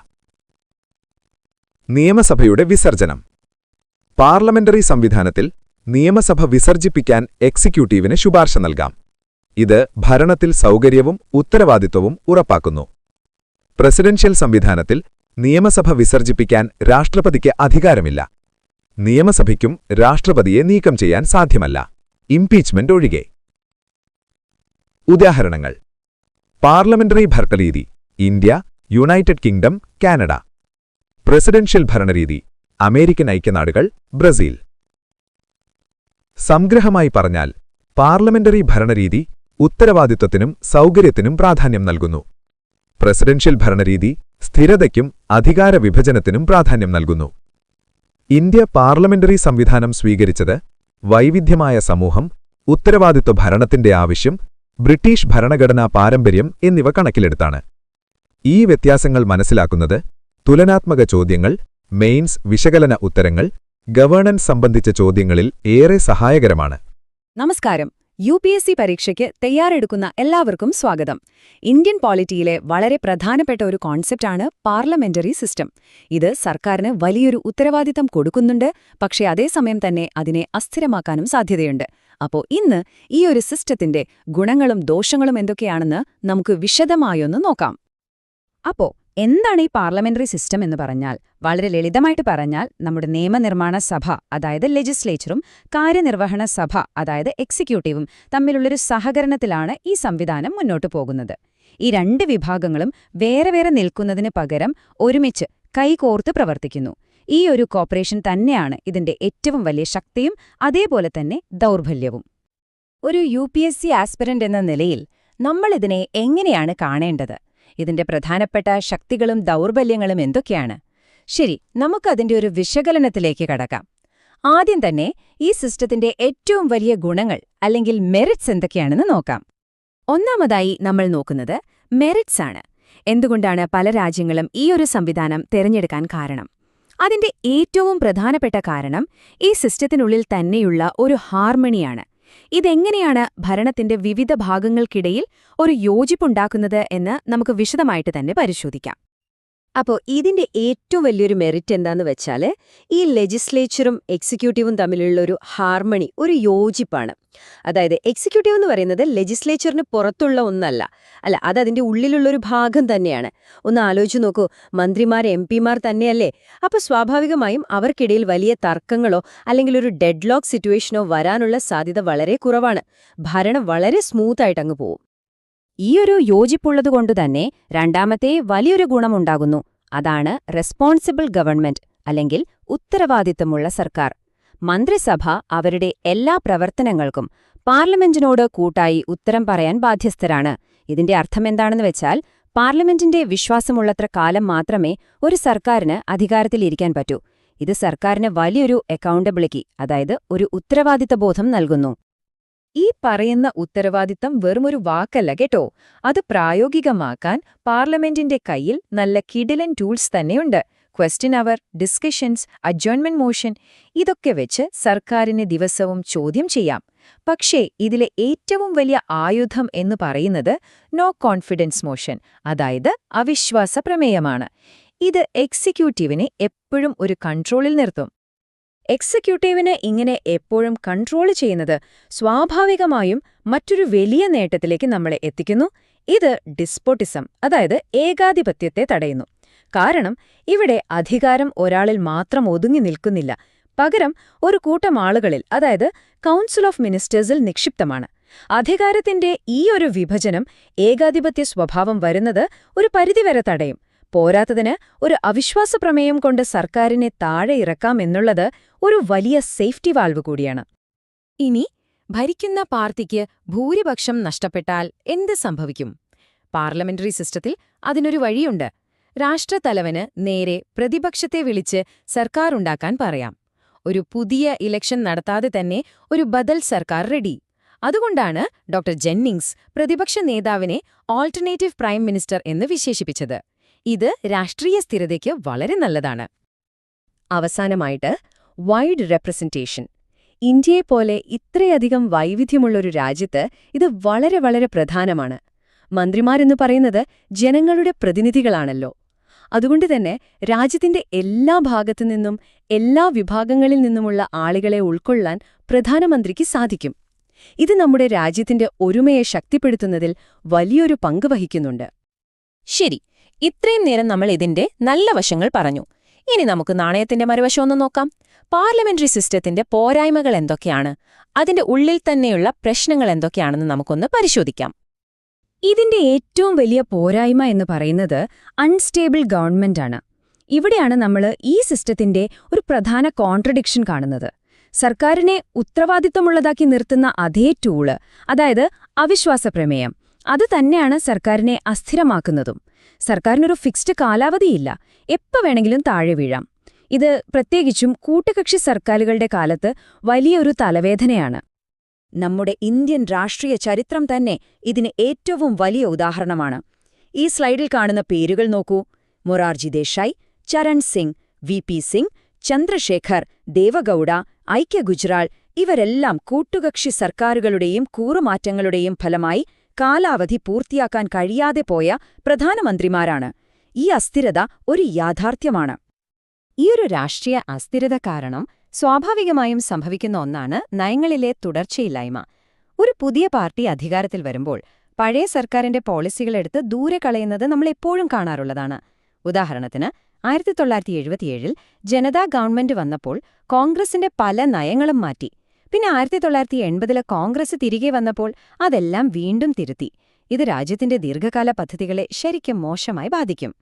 നിയമസഭയുടെ വിസർജനം. പാർലമെന്ററി സംവിധാനത്തിൽ നിയമസഭ വിസർജിപ്പിക്കാൻ എക്സിക്യൂട്ടീവിന് ശുപാർശ നൽകാം. ഇത് ഭരണത്തിൽ സൗകര്യവും ഉത്തരവാദിത്വവും ഉറപ്പാക്കുന്നു. പ്രസിഡൻഷ്യൽ സംവിധാനത്തിൽ നിയമസഭ വിസർജിപ്പിക്കാൻ രാഷ്ട്രപതിക്ക് അധികാരമില്ല. നിയമസഭയ്ക്കും രാഷ്ട്രപതിയെ നീക്കം ചെയ്യാൻ സാധ്യമല്ല, ഇംപീച്ച്മെന്റ് ഒഴികെ. ഉദാഹരണങ്ങൾ: പാർലമെന്ററി ഭരണരീതി India, United Kingdom, Canada. Presidential ഭരണരീതി അമേരിക്കൻ ഐക്യനാടുകൾ, ബ്രസീൽ. സംഗ്രഹമായി പറഞ്ഞാൽ പാർലമെന്ററി ഭരണരീതി ഉത്തരവാദിത്വത്തിനും സൗകര്യത്തിനും പ്രാധാന്യം നൽകുന്നു. പ്രസിഡൻഷ്യൽ ഭരണരീതി സ്ഥിരതയ്ക്കും അധികാരവിഭജനത്തിനും പ്രാധാന്യം നൽകുന്നു. ഇന്ത്യ പാർലമെന്ററി സംവിധാനം സ്വീകരിച്ചത് വൈവിധ്യമായ സമൂഹം, ഉത്തരവാദിത്വ ഭരണത്തിന്റെ ആവശ്യം, ബ്രിട്ടീഷ് ഭരണഘടനാ പാരമ്പര്യം എന്നിവ കണക്കിലെടുത്താണ്. ഈ വ്യത്യാസങ്ങൾ മനസ്സിലാക്കുന്നത് തുലനാത്മക ചോദ്യങ്ങൾ, മെയിൻസ് വിശകലന ഉത്തരങ്ങൾ, ഗവേണൻസ് സംബന്ധിച്ച ചോദ്യങ്ങളിൽ ഏറെ സഹായകരമാണ്. നമസ്കാരം. UPSC പരീക്ഷയ്ക്ക് തയ്യാറെടുക്കുന്ന എല്ലാവർക്കും സ്വാഗതം. ഇന്ത്യൻ പോളിറ്റിയിലെ വളരെ പ്രധാനപ്പെട്ട ഒരു കോൺസെപ്റ്റാണ് പാർലമെന്ററി സിസ്റ്റം. ഇത് സർക്കാരിന് വലിയൊരു ഉത്തരവാദിത്തം കൊടുക്കുന്നുണ്ട്, പക്ഷേ അതേസമയം തന്നെ അതിനെ അസ്ഥിരമാക്കാനും സാധ്യതയുണ്ട്. അപ്പോൾ ഇന്ന് ഈ ഒരു സിസ്റ്റത്തിന്റെ ഗുണങ്ങളും ദോഷങ്ങളും എന്തൊക്കെയാണെന്ന് നമുക്ക് വിശദമായൊന്ന് നോക്കാം. അപ്പോ എന്താണ് ഈ പാർലമെന്ററി സിസ്റ്റം എന്ന് പറഞ്ഞാൽ? വളരെ ലളിതമായിട്ട് പറഞ്ഞാൽ നമ്മുടെ നിയമനിർമ്മാണ സഭ, അതായത് ലെജിസ്ലേച്ചറും, കാര്യനിർവഹണ സഭ, അതായത് എക്സിക്യൂട്ടീവും തമ്മിലുള്ളൊരു സഹകരണത്തിലാണ് ഈ സംവിധാനം മുന്നോട്ടു പോകുന്നത്. ഈ രണ്ട് വിഭാഗങ്ങളും വേറെ വേറെ നിൽക്കുന്നതിന് പകരം ഒരുമിച്ച് കൈകോർത്ത് പ്രവർത്തിക്കുന്നു. ഈ ഒരു കോപ്പറേഷൻ തന്നെയാണ് ഇതിന്റെ ഏറ്റവും വലിയ ശക്തിയും അതേപോലെ തന്നെ ദൗർബല്യവും. ഒരു UPSC ആസ്പിരന്റ് എന്ന നിലയിൽ നമ്മളിതിനെ എങ്ങനെയാണ് കാണേണ്ടത്? ഇതിന്റെ പ്രധാനപ്പെട്ട ശക്തികളും ദൗർബല്യങ്ങളും എന്തൊക്കെയാണ്? ശരി, നമുക്കതിന്റെ ഒരു വിശകലനത്തിലേക്ക് കടക്കാം. ആദ്യം തന്നെ ഈ സിസ്റ്റത്തിന്റെ ഏറ്റവും വലിയ ഗുണങ്ങൾ അല്ലെങ്കിൽ മെറിറ്റ്സ് എന്തൊക്കെയാണെന്ന് നോക്കാം. ഒന്നാമതായി നമ്മൾ നോക്കുന്നത് മെറിറ്റ്സ് ആണ്. എന്തുകൊണ്ടാണ് പല രാജ്യങ്ങളും ഈ ഒരു സംവിധാനം തിരഞ്ഞെടുക്കാൻ കാരണം? അതിന്റെ ഏറ്റവും പ്രധാനപ്പെട്ട കാരണം ഈ സിസ്റ്റത്തിനുള്ളിൽ തന്നെയുള്ള ഒരു ഹാർമണിയാണ്. ഇതെങ്ങനെയാണ് ഭരണത്തിന്റെ വിവിധ ഭാഗങ്ങൾക്കിടയിൽ ഒരു യോജിപ്പുണ്ടാക്കുന്നത് എന്ന് നമുക്ക് വിശദമായിട്ട് തന്നെ പരിശോധിക്കാം. അപ്പോൾ ഇതിന്റെ ഏറ്റവും വലിയൊരു മെറിറ്റ് എന്താന്ന് വെച്ചാൽ ഈ ലെജിസ്ലേച്ചറും എക്സിക്യൂട്ടീവും തമ്മിലുള്ള ഒരു ഹാർമണി, ഒരു യോജിപ്പാണ്. അതായത് എക്സിക്യൂട്ടീവ് എന്ന് പറയുന്നത് ലെജിസ്ലേച്ചറിന് പുറത്തുള്ള ഒന്നല്ല, അത് അതിന്റെ ഉള്ളിലുള്ളൊരു ഭാഗം തന്നെയാണ്. ഒന്ന് ആലോചിച്ചു നോക്കൂ, മന്ത്രിമാർ എംപിമാർ തന്നെയല്ലേ? അപ്പോൾ സ്വാഭാവികമായും അവർക്കിടയിൽ വലിയ തർക്കങ്ങളോ അല്ലെങ്കിൽ ഒരു ഡെഡ്ലോക്ക് സിറ്റുവേഷനോ വരാനുള്ള സാധ്യത വളരെ കുറവാണ്. ഭരണം വളരെ സ്മൂത്തായിട്ട് അങ്ങ് പോവും. ഈ ഒരു യോജിപ്പുള്ളതുകൊണ്ടു തന്നെ രണ്ടാമത്തെ വലിയൊരു ഗുണമുണ്ടാകുന്നു. അതാണ് റെസ്പോൺസിബിൾ ഗവൺമെന്റ്, അല്ലെങ്കിൽ ഉത്തരവാദിത്തമുള്ള സർക്കാർ. മന്ത്രിസഭ അവരുടെ എല്ലാ പ്രവർത്തനങ്ങൾക്കും പാർലമെന്റിനോട് കൂട്ടായി ഉത്തരം പറയാൻ ബാധ്യസ്ഥരാണ്. ഇതിന്റെ അർത്ഥമെന്താണെന്ന് വെച്ചാൽ, പാർലമെന്റിന്റെ വിശ്വാസമുള്ളത്ര കാലം മാത്രമേ ഒരു സർക്കാരിന് അധികാരത്തിലിരിക്കാൻ പറ്റൂ. ഇത് സർക്കാരിന് വലിയൊരു അക്കൗണ്ടബിലിറ്റി, അതായത് ഒരു ഉത്തരവാദിത്തബോധം നൽകുന്നു. ഈ പറയുന്ന ഉത്തരവാദിത്തം വെറുമൊരു വാക്കല്ല കേട്ടോ, അത് പ്രായോഗികമാക്കാൻ പാർലമെന്റിന്റെ കയ്യിൽ നല്ല കിടിലൻ ടൂൾസ് തന്നെയുണ്ട്. ക്വസ്റ്റ്യൻ അവർ, ഡിസ്കഷൻസ്, അഡ്ജോൺമെന്റ് മോഷൻ, ഇതൊക്കെ വെച്ച് സർക്കാരിനെ ദിവസവും ചോദ്യം ചെയ്യാം. പക്ഷേ ഇതിലെ ഏറ്റവും വലിയ ആയുധം എന്ന് പറയുന്നത് നോ കോൺഫിഡൻസ് മോഷൻ, അതായത് അവിശ്വാസ പ്രമേയമാണ്. ഇത് എക്സിക്യൂട്ടീവിനെ എപ്പോഴും ഒരു കൺട്രോളിൽ നിർത്തും. എക്സിക്യൂട്ടീവിന് ഇങ്ങനെ എപ്പോഴും കൺട്രോൾ ചെയ്യുന്നത് സ്വാഭാവികമായും മറ്റൊരു വലിയ നേട്ടത്തിലേക്ക് നമ്മളെ എത്തിക്കുന്നു. ഇത് ഡിസ്പോട്ടിസം, അതായത് ഏകാധിപത്യത്തെ തടയുന്നു. കാരണം ഇവിടെ അധികാരം ഒരാളിൽ മാത്രം ഒതുങ്ങി നിൽക്കുന്നില്ല, പകരം ഒരു കൂട്ടം ആളുകളിൽ, അതായത് കൗൺസിൽ ഓഫ് മിനിസ്റ്റേഴ്സിൽ നിക്ഷിപ്തമാണ്. അധികാരത്തിന്റെ ഈ ഒരു വിഭജനം ഏകാധിപത്യ സ്വഭാവം വരുന്നത് ഒരു പരിധിവരെ തടയും. പോരാത്തതിന് ഒരു അവിശ്വാസ പ്രമേയം കൊണ്ട് സർക്കാരിനെ താഴെ ഇറക്കാമെന്നുള്ളത് ഒരു വലിയ സേഫ്റ്റി വാൽവ് കൂടിയാണ്. ഇനി ഭരിക്കുന്ന പാർട്ടിക്ക് ഭൂരിപക്ഷം നഷ്ടപ്പെട്ടാൽ എന്ത് സംഭവിക്കും? പാർലമെന്ററി സിസ്റ്റത്തിൽ അതിനൊരു വഴിയുണ്ട്. രാഷ്ട്രത്തലവന് നേരെ പ്രതിപക്ഷത്തെ വിളിച്ച് സർക്കാരുണ്ടാക്കാൻ പറയാം. ഒരു പുതിയ ഇലക്ഷൻ നടത്താതെ തന്നെ ഒരു ബദൽ സർക്കാർ റെഡി. അതുകൊണ്ടാണ് ഡോക്ടർ ജെന്നിങ്സ് പ്രതിപക്ഷ നേതാവിനെ ഓൾട്ടർനേറ്റീവ് പ്രൈം മിനിസ്റ്റർ എന്ന് വിശേഷിപ്പിച്ചത്. ഇത് രാഷ്ട്രീയ സ്ഥിരതയ്ക്ക് വളരെ നല്ലതാണ്. അവസാനമായിട്ട് വൈഡ് റെപ്രസെന്റേഷൻ. ഇന്ത്യയെപ്പോലെ ഇത്രയധികം വൈവിധ്യമുള്ളൊരു രാജ്യത്ത് ഇത് വളരെ വളരെ പ്രധാനമാണ്. മന്ത്രിമാരെന്ന് പറയുന്നത് ജനങ്ങളുടെ പ്രതിനിധികളാണല്ലോ. അതുകൊണ്ടുതന്നെ രാജ്യത്തിന്റെ എല്ലാ ഭാഗത്തുനിന്നും എല്ലാ വിഭാഗങ്ങളിൽ നിന്നുമുള്ള ആളുകളെ ഉൾക്കൊള്ളാൻ പ്രധാനമന്ത്രിക്ക് സാധിക്കും. ഇത് നമ്മുടെ രാജ്യത്തിന്റെ ഒരുമയെ ശക്തിപ്പെടുത്തുന്നതിൽ വലിയൊരു പങ്ക് വഹിക്കുന്നുണ്ട്. ശരി, ഇത്രയും നേരം നമ്മൾ ഇതിന്റെ നല്ല വശങ്ങൾ പറഞ്ഞു. ഇനി നമുക്ക് നാണയത്തിന്റെ മറുവശം ഒന്ന് നോക്കാം. പാർലമെന്ററി സിസ്റ്റത്തിന്റെ പോരായ്മകൾ എന്തൊക്കെയാണ്, അതിന്റെ ഉള്ളിൽ തന്നെയുള്ള പ്രശ്നങ്ങൾ എന്തൊക്കെയാണെന്ന് നമുക്കൊന്ന് പരിശോധിക്കാം. ഇതിന്റെ ഏറ്റവും വലിയ പോരായ്മ എന്ന് പറയുന്നത് അൺസ്റ്റേബിൾ ഗവൺമെന്റാണ്. ഇവിടെയാണ് നമ്മൾ ഈ സിസ്റ്റത്തിന്റെ ഒരു പ്രധാന കോൺട്രഡിക്ഷൻ കാണുന്നത്. സർക്കാരിനെ ഉത്തരവാദിത്തമുള്ളതാക്കി നിർത്തുന്ന അതേ ടൂള്, അതായത് അവിശ്വാസ പ്രമേയം, അത് തന്നെയാണ് സർക്കാരിനെ അസ്ഥിരമാക്കുന്നതും. സർക്കാരിനൊരു ഫിക്സ്ഡ് കാലാവധിയില്ല, എപ്പോൾ വേണമെങ്കിലും താഴെ വീഴാം. ഇത് പ്രത്യേകിച്ചും കൂട്ടുകക്ഷി സർക്കാരുകളുടെ കാലത്ത് വലിയൊരു തലവേദനയാണ്. നമ്മുടെ ഇന്ത്യൻ രാഷ്ട്രീയ ചരിത്രം തന്നെ ഇതിന് ഏറ്റവും വലിയ ഉദാഹരണമാണ്. ഈ സ്ലൈഡിൽ കാണുന്ന പേരുകൾ നോക്കൂ. മൊറാർജി ദേശായി, ചരൺ സിംഗ്, വി.പി. സിംഗ്, ചന്ദ്രശേഖർ, ദേവഗൌഡ, ഐക്യ ഗുജ്റാൾ, ഇവരെല്ലാം കൂട്ടുകക്ഷി സർക്കാരുകളുടെയും കൂറുമാറ്റങ്ങളുടെയും ഫലമായി കാലാവധി പൂർത്തിയാക്കാൻ കഴിയാതെ പോയ പ്രധാനമന്ത്രിമാരാണ്. ഈ അസ്ഥിരത ഒരു യാഥാർത്ഥ്യമാണ്. ഈയൊരു രാഷ്ട്രീയ അസ്ഥിരത കാരണം സ്വാഭാവികമായും സംഭവിക്കുന്ന ഒന്നാണ് നയങ്ങളിലെ തുടർച്ചയില്ലായ്മ. ഒരു പുതിയ പാർട്ടി അധികാരത്തിൽ വരുമ്പോൾ പഴയ സർക്കാരിന്റെ പോളിസികളെടുത്ത് ദൂരെ കളയുന്നത് നമ്മൾ എപ്പോഴും കാണാറുള്ളതാണ്. ഉദാഹരണത്തിന് 1977 ജനതാ ഗവൺമെന്റ് വന്നപ്പോൾ കോൺഗ്രസിന്റെ പല നയങ്ങളും മാറ്റി. പിന്നെ 1980 കോൺഗ്രസ് തിരികെ വന്നപ്പോൾ അതെല്ലാം വീണ്ടും തിരുത്തി. ഇത് രാജ്യത്തിന്റെ ദീർഘകാല പദ്ധതികളെ ശരിക്കും മോശമായി ബാധിക്കും.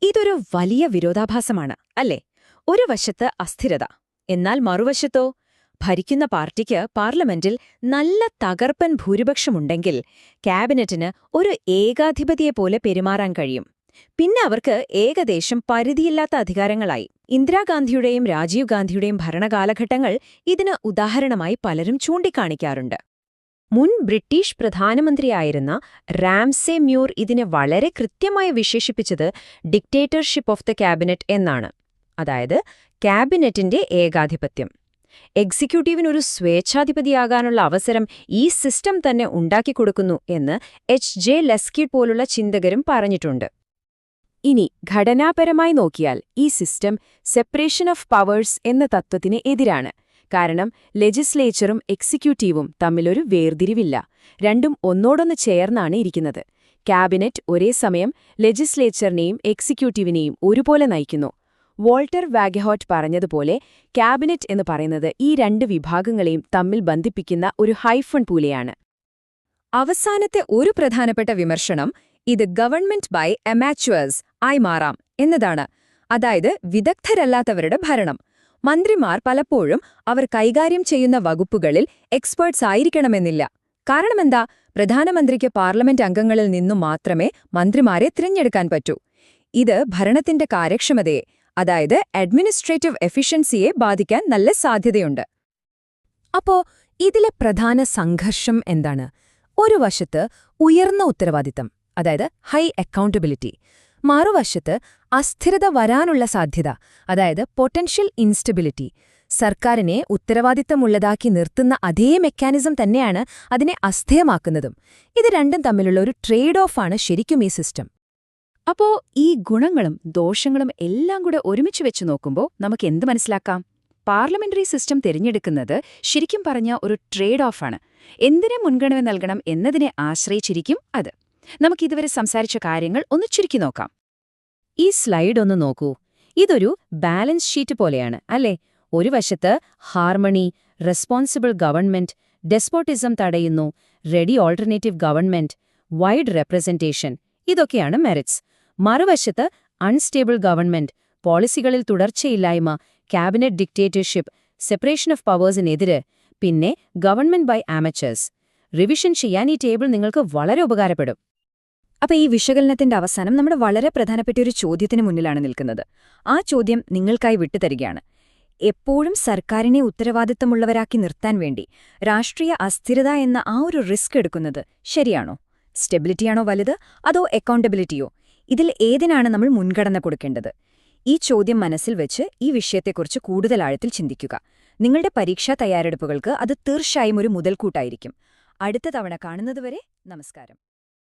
ഇതൊരു വലിയ വിരോധാഭാസമാണ്, അല്ലേ? ഒരു വശത്ത് അസ്ഥിരത, എന്നാൽ മറുവശത്തോ ഭരിക്കുന്ന പാർട്ടിക്ക് പാർലമെന്റിൽ നല്ല തകർപ്പൻ ഭൂരിപക്ഷമുണ്ടെങ്കിൽ ക്യാബിനറ്റിന് ഒരു ഏകാധിപതിയെപ്പോലെ പെരുമാറാൻ കഴിയും. പിന്നെ അവർക്ക് ഏകദേശം പരിധിയില്ലാത്ത അധികാരങ്ങളായി. ഇന്ദിരാഗാന്ധിയുടെയും രാജീവ് ഗാന്ധിയുടെയും ഭരണകാലഘട്ടങ്ങൾ ഇതിന് ഉദാഹരണമായി പലരും ചൂണ്ടിക്കാണിക്കാറുണ്ട്. മുൻ ബ്രിട്ടീഷ് പ്രധാനമന്ത്രിയായിരുന്ന റാംസേ മ്യൂർ ഇതിനെ വളരെ കൃത്യമായി വിശേഷിപ്പിച്ചത് ഡിക്റ്റേറ്റർഷിപ്പ് ഓഫ് ദ ക്യാബിനറ്റ് എന്നാണ്. അതായത് ക്യാബിനറ്റിന്റെ ഏകാധിപത്യം. എക്സിക്യൂട്ടീവിനൊരു സ്വേച്ഛാധിപതിയാകാനുള്ള അവസരം ഈ സിസ്റ്റം തന്നെ ഉണ്ടാക്കിക്കൊടുക്കുന്നു എന്ന് H.J. ലെസ്കി പോലുള്ള ചിന്തകരും പറഞ്ഞിട്ടുണ്ട്. ഇനി ഘടനാപരമായി നോക്കിയാൽ ഈ സിസ്റ്റം സെപ്പറേഷൻ ഓഫ് പവേഴ്സ് എന്ന തത്വത്തിന് എതിരാണ്. കാരണം ലെജിസ്ലേച്ചറും എക്സിക്യൂട്ടീവും തമ്മിലൊരു വേർതിരിവില്ല. രണ്ടും ഒന്നോടൊന്ന് ചേർന്നാണ് ഇരിക്കുന്നത്. ക്യാബിനറ്റ് ഒരേ സമയം ലെജിസ്ലേച്ചറിനെയും എക്സിക്യൂട്ടീവിനെയും ഒരുപോലെ നയിക്കുന്നു. വോൾട്ടർ വാഗഹോട്ട് പറഞ്ഞതുപോലെ ക്യാബിനറ്റ് എന്ന് പറയുന്നത് ഈ രണ്ട് വിഭാഗങ്ങളെയും തമ്മിൽ ബന്ധിപ്പിക്കുന്ന ഒരു ഹൈഫൺ പോലെയാണ്. അവസാനത്തെ ഒരു പ്രധാനപ്പെട്ട വിമർശനം ഇത് ഗവൺമെന്റ് ബൈ അമാച്വേഴ്സ് ആയി മാറാം എന്നതാണ്. അതായത് വിദഗ്ധരല്ലാത്തവരുടെ ഭരണം. മന്ത്രിമാർ പലപ്പോഴും അവർ കൈകാര്യം ചെയ്യുന്ന വകുപ്പുകളിൽ എക്സ്പേർട്സ് ആയിരിക്കണമെന്നില്ല. കാരണമെന്താ? പ്രധാനമന്ത്രിക്ക് പാർലമെന്റ് അംഗങ്ങളിൽ നിന്നു മാത്രമേ മന്ത്രിമാരെ തിരഞ്ഞെടുക്കാൻ പറ്റൂ. ഇത് ഭരണത്തിന്റെ കാര്യക്ഷമതയെ, അതായത് അഡ്മിനിസ്ട്രേറ്റീവ് എഫിഷ്യൻസിയെ ബാധിക്കാൻ നല്ല സാധ്യതയുണ്ട്. അപ്പോ ഇതിലെ പ്രധാന സംഘർഷം എന്താണ്? ഒരു വശത്ത് ഉയർന്ന ഉത്തരവാദിത്തം, അതായത് ഹൈ അക്കൗണ്ടബിലിറ്റി. മറുവശത്ത് അസ്ഥിരത വരാനുള്ള സാധ്യത, അതായത് പൊട്ടൻഷ്യൽ ഇൻസ്റ്റബിലിറ്റി. സർക്കാരിനെ ഉത്തരവാദിത്തമുള്ളതാക്കി നിർത്തുന്ന അതേ മെക്കാനിസം തന്നെയാണ് അതിനെ അസ്ഥിരമാക്കുന്നതും. ഇത് രണ്ടും തമ്മിലുള്ള ഒരു ട്രേഡ് ഓഫാണ് ശരിക്കും ഈ സിസ്റ്റം. അപ്പോ ഈ ഗുണങ്ങളും ദോഷങ്ങളും എല്ലാം കൂടെ ഒരുമിച്ച് വെച്ച് നോക്കുമ്പോൾ നമുക്ക് എന്ത് മനസ്സിലാക്കാം? പാർലമെന്ററി സിസ്റ്റം തിരഞ്ഞെടുക്കുന്നത് ശരിക്കും പറഞ്ഞ ഒരു ട്രേഡ് ഓഫാണ്. എന്തിനെ മുൻഗണന നൽകണം എന്നതിനെ ആശ്രയിച്ചിരിക്കും അത്. നമുക്കിതുവരെ സംസാരിച്ച കാര്യങ്ങൾ ഒന്ന് ചുരുക്കി നോക്കാം. ഈ സ്ലൈഡ് ഒന്ന് നോക്കൂ. ഇതൊരു ബാലൻസ് ഷീറ്റ് പോലെയാണ്, അല്ലേ? ഒരു വശത്ത് ഹാർമണി, റെസ്പോൺസിബിൾ ഗവൺമെന്റ്, ഡെസ്പോട്ടിസം തടയുന്നു, ready alternative government, wide representation, ഇതൊക്കെയാണ് മെറിറ്റ്സ്. മറുവശത്ത് അൺസ്റ്റേബിൾ ഗവൺമെന്റ്, പോളിസികളിൽ തുടർച്ചയില്ലായ്മ, ക്യാബിനറ്റ് ഡിക്റ്റേറ്റർഷിപ്പ്, സെപ്പറേഷൻ ഓഫ് പവേഴ്സിനെതിരെ, പിന്നെ ഗവൺമെന്റ് ബൈ ആമച്ചേഴ്സ്. റിവിഷൻ ചെയ്യാൻ ഈ ടേബിൾ നിങ്ങൾക്ക് വളരെ ഉപകാരപ്പെടും. അപ്പൊ ഈ വിശകലനത്തിന്റെ അവസാനം നമ്മുടെ വളരെ പ്രധാനപ്പെട്ട ഒരു ചോദ്യത്തിന് മുന്നിലാണ് നിൽക്കുന്നത്. ആ ചോദ്യം നിങ്ങൾക്കായി വിട്ടുതരികയാണ്. എപ്പോഴും സർക്കാരിനെ ഉത്തരവാദിത്തമുള്ളവരാക്കി നിർത്താൻ വേണ്ടി രാഷ്ട്രീയ അസ്ഥിരത എന്ന ആ ഒരു റിസ്ക് എടുക്കുന്നത് ശരിയാണോ? സ്റ്റെബിലിറ്റിയാണോ വലുത്, അതോ അക്കൗണ്ടബിലിറ്റിയോ? ഇതിൽ ഏതിനാണ് നമ്മൾ മുൻഗണന കൊടുക്കേണ്ടത്? ഈ ചോദ്യം മനസ്സിൽ വെച്ച് ഈ വിഷയത്തെക്കുറിച്ച് കൂടുതൽ ആഴത്തിൽ ചിന്തിക്കുക. നിങ്ങളുടെ പരീക്ഷാ തയ്യാറെടുപ്പുകൾക്ക് അത് തീർച്ചയായും ഒരു മുതൽക്കൂട്ടായിരിക്കും. അടുത്ത തവണ കാണുന്നതുവരെ നമസ്കാരം.